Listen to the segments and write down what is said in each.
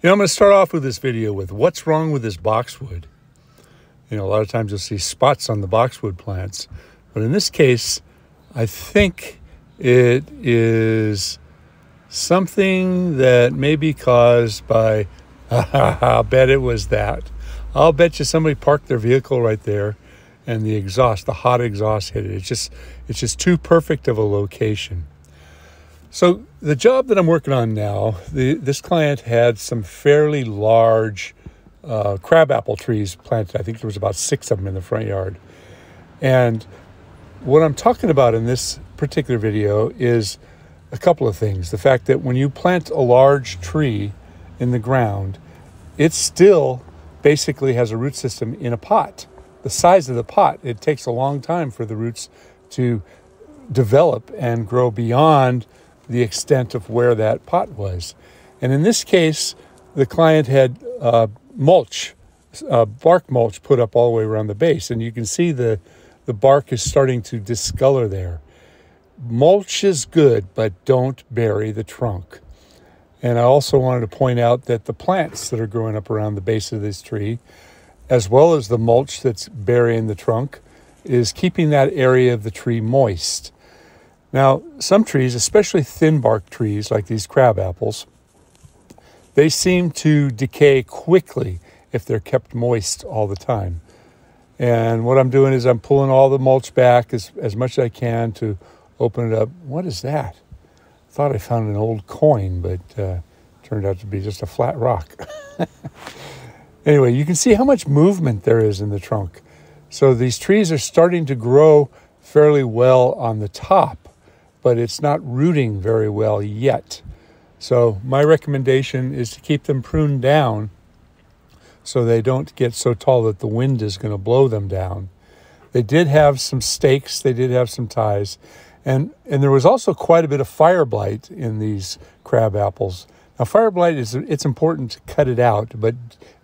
I'm going to start off with this video with what's wrong with this boxwood. A lot of times you'll see spots on the boxwood plants, but in this case, I think it is something that may be caused by, I'll bet it was that. I'll bet you somebody parked their vehicle right there and the exhaust, the hot exhaust hit it. It's just too perfect of a location. So the job that I'm working on now, this client had some fairly large crabapple trees planted. I think there was about 6 of them in the front yard. And what I'm talking about in this particular video is a couple of things. The fact that when you plant a large tree in the ground, it still basically has a root system in a pot. The size of the pot, it takes a long time for the roots to develop and grow beyond the extent of where that pot was. And in this case, the client had mulch, bark mulch put up all the way around the base. And you can see the bark is starting to discolor there. Mulch is good, but don't bury the trunk. And I also wanted to point out that the plants that are growing up around the base of this tree, as well as the mulch that's burying the trunk, is keeping that area of the tree moist. Now, some trees, especially thin bark trees like these crab apples, they seem to decay quickly if they're kept moist all the time. And what I'm doing is I'm pulling all the mulch back as much as I can to open it up. What is that? I thought I found an old coin, but turned out to be just a flat rock. Anyway, you can see how much movement there is in the trunk. So these trees are starting to grow fairly well on the top, but it's not rooting very well yet. So my recommendation is to keep them pruned down so they don't get so tall that the wind is going to blow them down. They did have some stakes, they did have some ties, and there was also quite a bit of fire blight in these crab apples. Now, fire blight, it's important to cut it out, but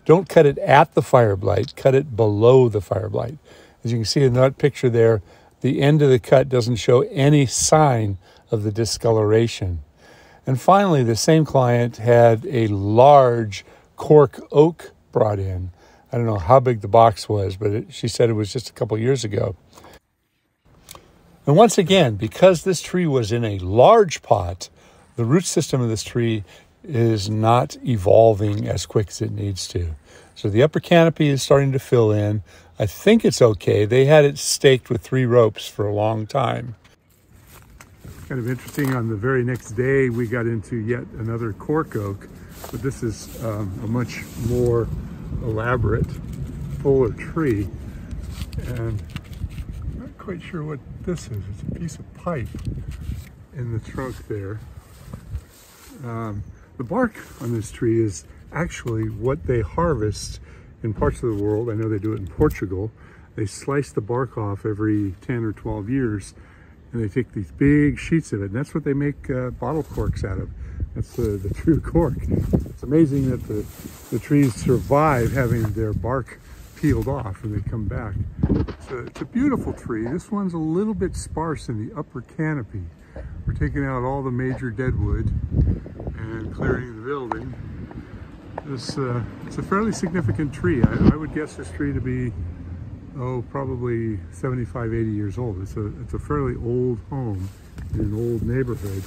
don't cut it at the fire blight, cut it below the fire blight. As you can see in that picture there, the end of the cut doesn't show any sign of the discoloration. And finally, the same client had a large cork oak brought in. I don't know how big the box was, but she said it was just a couple years ago. And once again, because this tree was in a large pot, the root system of this tree is not evolving as quick as it needs to. So the upper canopy is starting to fill in. I think it's okay. They had it staked with 3 ropes for a long time. Kind of interesting, on the very next day, we got into yet another cork oak, but this is a much more elaborate, fuller tree. And I'm not quite sure what this is. It's a piece of pipe in the trunk there. The bark on this tree is actually what they harvest in parts of the world. I know they do it in Portugal. They slice the bark off every 10 or 12 years, and they take these big sheets of it, and that's what they make bottle corks out of. That's the true cork. It's amazing that the trees survive having their bark peeled off and they come back. It's a beautiful tree. This one's a little bit sparse in the upper canopy. We're taking out all the major deadwood and clearing the building. It's a fairly significant tree. I would guess this tree to be, probably 75, 80 years old. It's a fairly old home in an old neighborhood.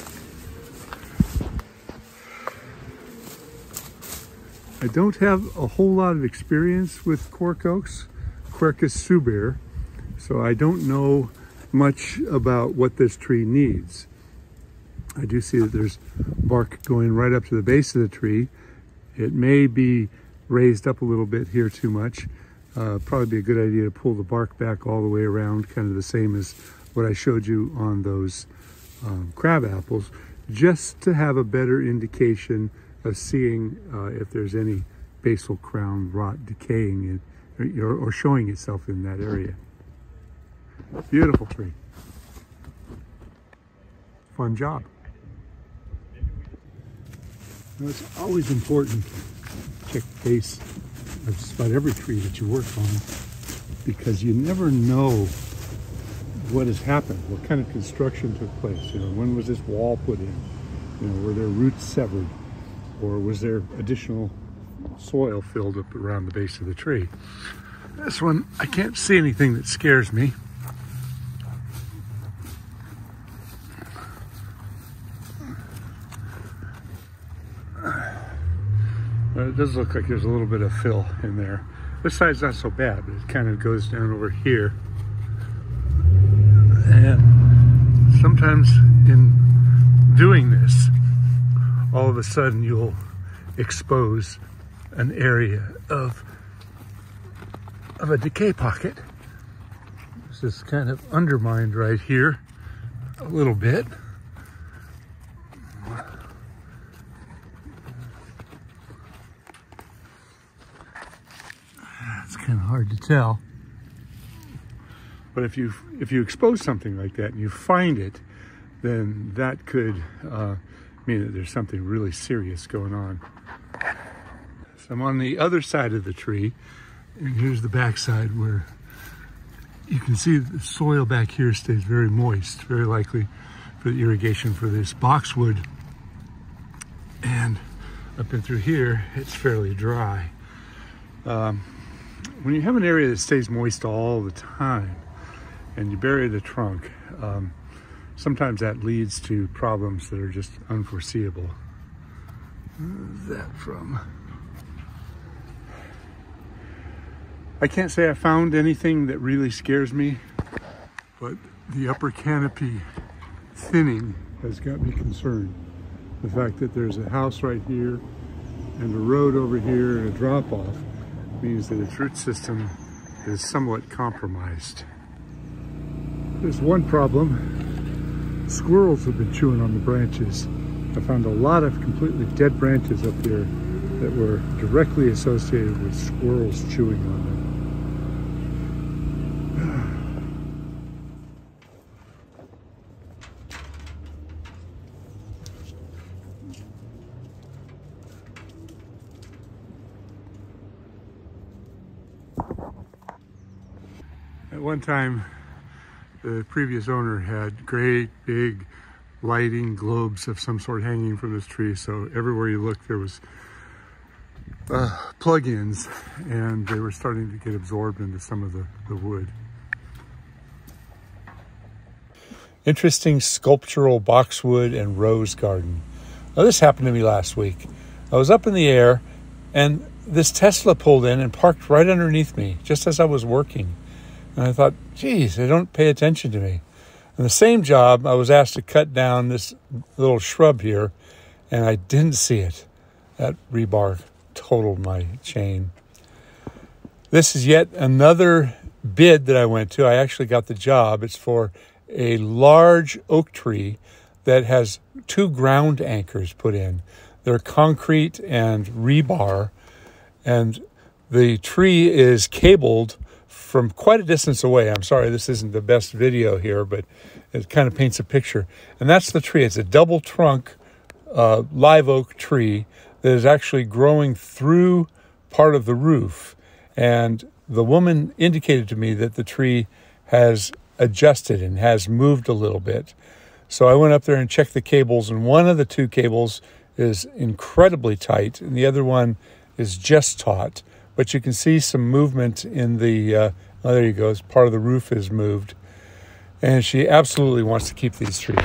I don't have a whole lot of experience with cork oaks, Quercus subir, so I don't know much about what this tree needs. I do see that there's bark going right up to the base of the tree. It may be raised up a little bit here too much. Probably be a good idea to pull the bark back all the way around, kind of the same as what I showed you on those crab apples, just to have a better indication of seeing if there's any basal crown rot decaying or showing itself in that area. Beautiful tree. Fun job. Now, it's always important to check the base of just about every tree that you work on, because you never know what has happened, what kind of construction took place. When was this wall put in? Were there roots severed? or was there additional soil filled up around the base of the tree? This one, I can't see anything that scares me. It does look like there's a little bit of fill in there. This side's not so bad, but it kind of goes down over here. And sometimes in doing this, all of a sudden you'll expose an area of a decay pocket. This is kind of undermined right here a little bit. It's kind of hard to tell. But if you expose something like that and you find it, then that could mean that there's something really serious going on. So I'm on the other side of the tree, and here's the back side where you can see the soil back here stays very moist, very likely for the irrigation for this boxwood. And up and through here, it's fairly dry. When you have an area that stays moist all the time and you bury the trunk, sometimes that leads to problems that are just unforeseeable. Where's that from? I can't say I found anything that really scares me, but the upper canopy thinning has got me concerned. The fact that there's a house right here and a road over here and a drop-off means that its root system is somewhat compromised. There's one problem. Squirrels have been chewing on the branches. I found a lot of completely dead branches up there that were directly associated with squirrels chewing on them. At one time, the previous owner had great big lighting globes of some sort hanging from this tree, so everywhere you looked there was plug-ins, and they were starting to get absorbed into some of the wood. Interesting sculptural boxwood and rose garden. Now, this happened to me last week. I was up in the air and this Tesla pulled in and parked right underneath me just as I was working. And I thought, geez, they don't pay attention to me. On the same job, I was asked to cut down this little shrub here, and I didn't see it. That rebar totaled my chain. This is yet another bid that I went to. I actually got the job. It's for a large oak tree that has 2 ground anchors put in. They're concrete and rebar, and the tree is cabled from quite a distance away. I'm sorry, this isn't the best video here, but it kind of paints a picture. And that's the tree. It's a double trunk live oak tree that is actually growing through part of the roof. And the woman indicated to me that the tree has adjusted and has moved a little bit. So I went up there and checked the cables, and one of the 2 cables is incredibly tight and the other one is just taut. But you can see some movement in the, oh, there you go, part of the roof is moved. And she absolutely wants to keep these trees.